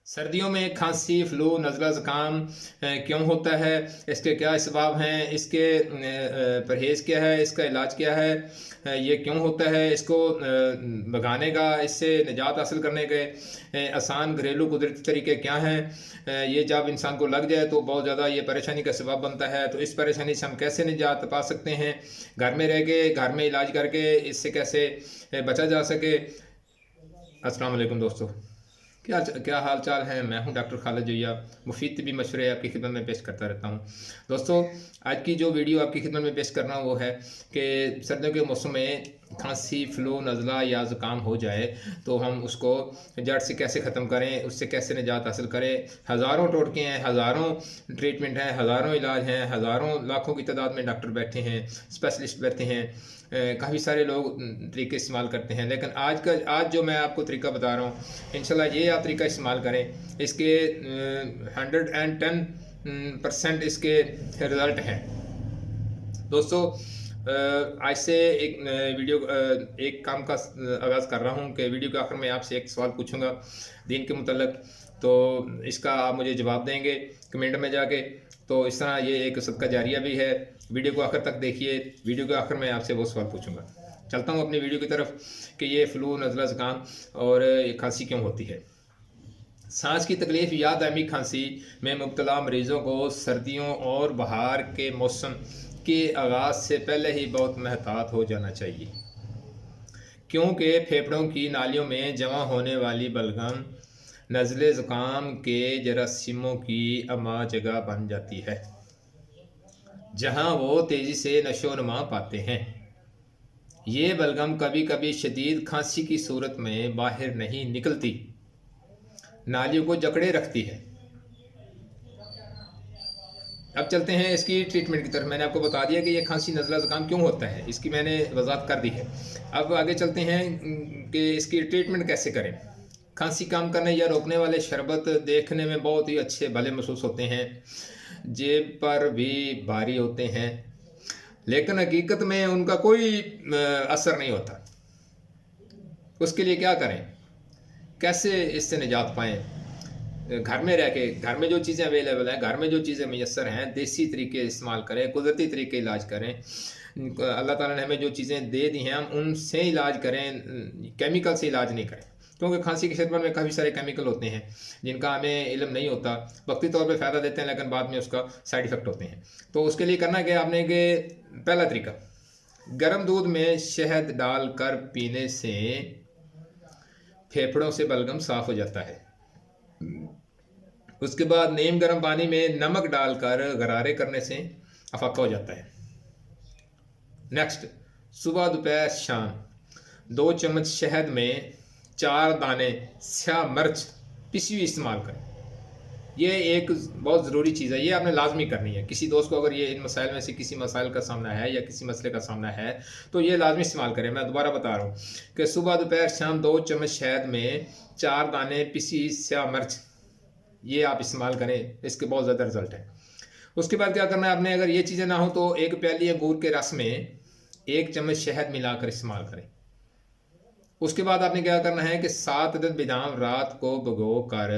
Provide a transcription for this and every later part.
सर्दियों में खांसी, फ्लू, नज़ला ज़ुकाम क्यों होता है? इसके क्या असबाब हैं? इसके परहेज़ क्या है? इसका इलाज क्या है? ये क्यों होता है? इसको भगाने का, इससे निजात हासिल करने के आसान घरेलू कुदरती तरीके क्या हैं? ये जब इंसान को लग जाए तो बहुत ज़्यादा ये परेशानी का सबब बनता है। तो इस परेशानी से हम कैसे निजात पा सकते हैं? घर में रह के, घर में इलाज करके इससे कैसे बचा जा सके? अस्सलाम वालेकुम दोस्तों, क्या क्या हाल चाल है। मैं हूं डॉक्टर खालिद जोया, मुफीद तिबी मशवरे आपकी खिदमत में पेश करता रहता हूं। दोस्तों, आज की जो वीडियो आपकी खिदमत में पेश कर रहा हूं वो है कि सर्दियों के मौसम में खांसी, फ्लू, नज़ला या ज़ुकाम हो जाए तो हम उसको जड़ से कैसे ख़त्म करें, उससे कैसे निजात हासिल करें। हज़ारों टोटके हैं, हज़ारों ट्रीटमेंट हैं, हज़ारों इलाज हैं, हज़ारों लाखों की तादाद में डॉक्टर बैठे हैं, स्पेशलिस्ट बैठे हैं। काफ़ी सारे लोग तरीके इस्तेमाल करते हैं, लेकिन आज जो मैं आपको तरीका बता रहा हूँ, इंशाल्लाह ये आप तरीका इस्तेमाल करें। इसके 110% इसके रिज़ल्ट हैं। दोस्तों, आज से एक वीडियो एक काम का आगाज़ कर रहा हूँ कि वीडियो के आखिर में आपसे एक सवाल पूछूंगा दीन के मुतल्लिक़। तो इसका आप मुझे जवाब देंगे कमेंट में जाके। तो इस तरह ये एक सदका जारिया भी है। वीडियो को आखिर तक देखिए, वीडियो के आखिर में आपसे वो सवाल पूछूंगा। चलता हूँ अपनी वीडियो की तरफ कि ये फ्लू, नज़ला, ज़ुकाम और खांसी क्यों होती है। सांस की तकलीफ या दायमी खांसी में मुब्तला मरीज़ों को सर्दियों और बहार के मौसम के आगाज़ से पहले ही बहुत महतात हो जाना चाहिए, क्योंकि फेफड़ों की नालियों में जमा होने वाली बलगम नज़ले ज़ुकाम के जरासीमों की अमा जगह बन जाती है, जहां वो तेज़ी से नशोनुमा पाते हैं। ये बलगम कभी कभी शदीद खांसी की सूरत में बाहर नहीं निकलती, नालियों को जकड़े रखती है। अब चलते हैं इसकी ट्रीटमेंट की तरफ। मैंने आपको बता दिया कि ये खांसी, नज़ला, ज़ुकाम क्यों होता है, इसकी मैंने वजाहत कर दी है। अब आगे चलते हैं कि इसकी ट्रीटमेंट कैसे करें। खांसी कम करने या रोकने वाले शरबत देखने में बहुत ही अच्छे भले महसूस होते हैं, जेब पर भी भारी होते हैं, लेकिन हकीकत में उनका कोई असर नहीं होता। उसके लिए क्या करें, कैसे इससे निजात पाएँ? घर में रह के, घर में जो चीज़ें अवेलेबल हैं, घर में जो चीज़ें मैसर हैं, देसी तरीके इस्तेमाल करें, कुदरती तरीके इलाज करें। अल्लाह ताला ने हमें जो चीज़ें दे दी हैं हम उनसे इलाज करें, केमिकल से इलाज नहीं करें। क्योंकि खांसी की खिदमत में काफ़ी सारे केमिकल होते हैं जिनका हमें इल्म नहीं होता। वक्ती तौर पे फ़ायदा देते हैं, लेकिन बाद में उसका साइड इफ़ेक्ट होते हैं। तो उसके लिए करना क्या आपने कि पहला तरीका, गर्म दूध में शहद डालकर पीने से फेफड़ों से बलगम साफ़ हो जाता है। उसके बाद नीम गर्म पानी में नमक डालकर गरारे करने से अफाका हो जाता है। नेक्स्ट, सुबह दोपहर शाम 2 चम्मच शहद में 4 दाने स्याह मिर्च पिसी हुई इस्तेमाल करें। ये एक बहुत ज़रूरी चीज़ है, ये आपने लाजमी करनी है। किसी दोस्त को अगर ये इन मसाइल में से किसी मसाइल का सामना है या किसी मसले का सामना है तो ये लाजमी इस्तेमाल करें। मैं दोबारा बता रहा हूँ कि सुबह दोपहर शाम 2 चम्मच शहद में 4 दाने पिसी स्याह मिर्च, ये आप इस्तेमाल करें, इसके बहुत ज़्यादा रिजल्ट है। उसके बाद क्या करना है आपने, अगर ये चीज़ें ना हो तो 1 प्याली अंगूर के रस में 1 चम्मच शहद मिलाकर इस्तेमाल करें। उसके बाद आपने क्या करना है कि 7 अदद बादाम रात को भिगो कर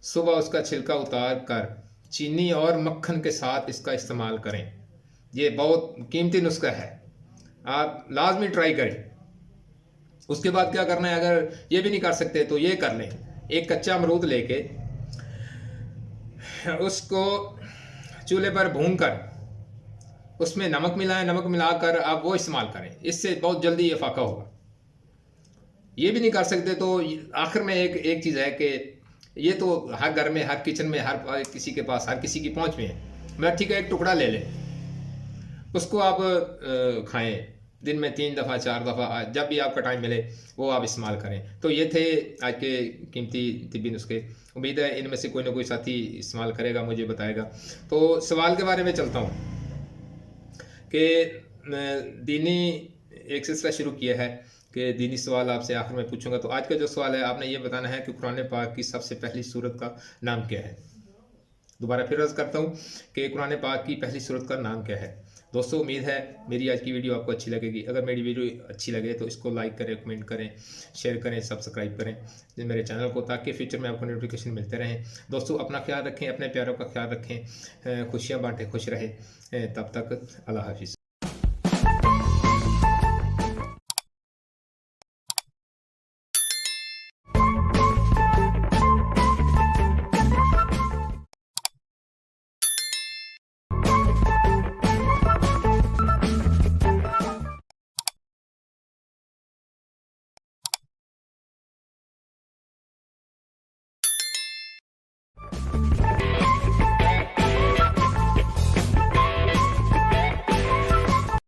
सुबह उसका छिलका उतार कर चीनी और मक्खन के साथ इसका इस्तेमाल करें। ये बहुत कीमती नुस्खा है, आप लाजमी ट्राई करें। उसके बाद क्या करना है, अगर ये भी नहीं कर सकते तो ये कर लें, एक कच्चा अमरूद लेके उसको चूल्हे पर भूनकर उसमें नमक मिलाएं, नमक मिलाकर आप वो इस्तेमाल करें, इससे बहुत जल्दी ये फाका होगा। ये भी नहीं कर सकते तो आखिर में एक चीज़ है कि ये तो हर घर में, हर किचन में, हर किसी के पास, हर किसी की पहुंच में है। मिर्ची का एक टुकड़ा ले लें, उसको आप खाएं दिन में 3 दफ़ा 4 दफ़ा, जब भी आपका टाइम मिले वो आप इस्तेमाल करें। तो ये थे आज के कीमती तिब्बी नुस्खे। उम्मीद है इनमें से कोई ना कोई साथी इस्तेमाल करेगा, मुझे बताएगा। तो सवाल के बारे में चलता हूँ कि दीनी एक सिलसिला शुरू किया है कि दीनी सवाल आपसे आखिर में पूछूंगा। तो आज का जो सवाल है, आपने ये बताना है कि कुरान पाक की सबसे पहली सूरत का नाम क्या है। दोबारा फिर अर्ज़ करता हूँ कि कुरान पाक की पहली सूरत का नाम क्या है। दोस्तों उम्मीद है मेरी आज की वीडियो आपको अच्छी लगेगी। अगर मेरी वीडियो अच्छी लगे तो इसको लाइक करें, कमेंट करें, शेयर करें, सब्सक्राइब करें मेरे चैनल को, ताकि फ्यूचर में आपको नोटिफिकेशन मिलते रहें। दोस्तों अपना ख्याल रखें, अपने प्यारों का ख्याल रखें, खुशियाँ बांटें, खुश रहें। तब तक अल्लाह हाफिज़।